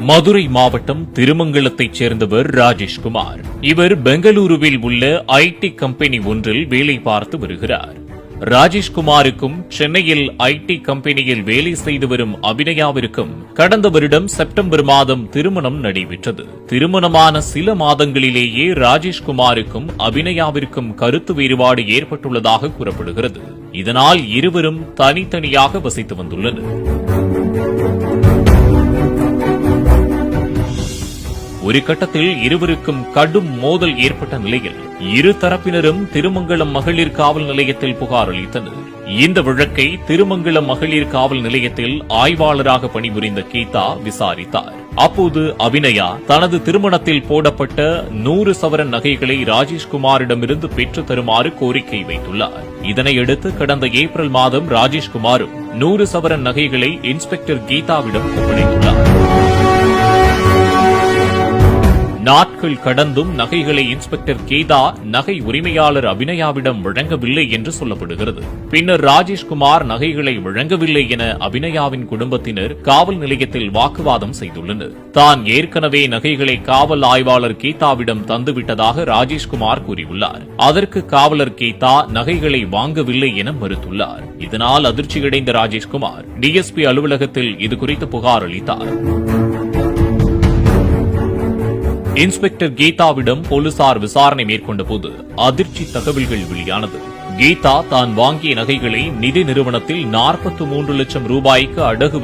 மதுரை மாவட்டம் திருமங்கலத்தைச் சேர்ந்தவர் ராஜேஷ்குமார். இவர் பெங்களூருவில் உள்ள ஐடி கம்பெனி ஒன்றில் வேலை பார்த்து வருகிறார். ராஜேஷ்குமாருக்கும் சென்னையில் ஐடி கம்பெனியில் வேலை செய்து வரும் அபிநயாவிற்கும் கடந்த வருடம் செப்டம்பர் மாதம் திருமணம் நடைபெற்றது. திருமணமான சில மாதங்களிலேயே ராஜேஷ்குமாருக்கும் அபிநயாவிற்கும் கருத்து வேறுபாடு ஏற்பட்டுள்ளதாக கூறப்படுகிறது. இதனால் இருவரும் தனித்தனியாக வசித்து வந்துள்ளனர். ஒரு கட்டத்தில் இருவருக்கும் கடும் மோதல் ஏற்பட்ட நிலையில் இரு தரப்பினரும் திருமங்கலம் மகளிர் காவல் நிலையத்தில் புகார் அளித்தனர். இந்த வழக்கை திருமங்கலம் மகளிர் காவல் நிலையத்தில் ஆய்வாளராக பணிபுரிந்த கீதா விசாரித்தார். அப்போது அபிநயா தனது திருமணத்தில் போடப்பட்ட 100 சவரன் நகைகளை ராஜேஷ்குமாரிடமிருந்து பெற்றுத் தருமாறு கோரிக்கை வைத்துள்ளார். இதனையடுத்து கடந்த ஏப்ரல் மாதம் ராஜேஷ்குமாரும் 100 சவரன் நகைகளை இன்ஸ்பெக்டர் கீதாவிடம் ஒப்படைத்துள்ளார். நாட்கள் கடந்தும் நகைகளை இன்ஸ்பெக்டர் கீதா நகை உரிமையாளர் அபிநயாவிடம் வழங்கவில்லை என்று சொல்லப்படுகிறது. பின்னர் ராஜேஷ்குமார் நகைகளை வழங்கவில்லை என அபிநயாவின் குடும்பத்தினர் காவல் நிலையத்தில் வாக்குவாதம் செய்துள்ளனர். தான் ஏற்கனவே நகைகளை காவல் ஆய்வாளர் கீதாவிடம் தந்துவிட்டதாக ராஜேஷ்குமார் கூறியுள்ளார். அதற்கு காவலர் கீதா நகைகளை வாங்கவில்லை என மறுத்துள்ளார். இதனால் அதிர்ச்சியடைந்த ராஜேஷ்குமார் டிஎஸ்பி அலுவலகத்தில் இதுகுறித்து புகார் அளித்தார். இன்ஸ்பெக்டர் கீதாவிடம் போலீசார் விசாரணை மேற்கொண்டபோது அதிர்ச்சி தகவல்கள் வெளியானது. கீதா தான் வாங்கிய நகைகளை நிதி நிறுவனத்தில் 43 லட்சம் ரூபாய்க்கு அடகு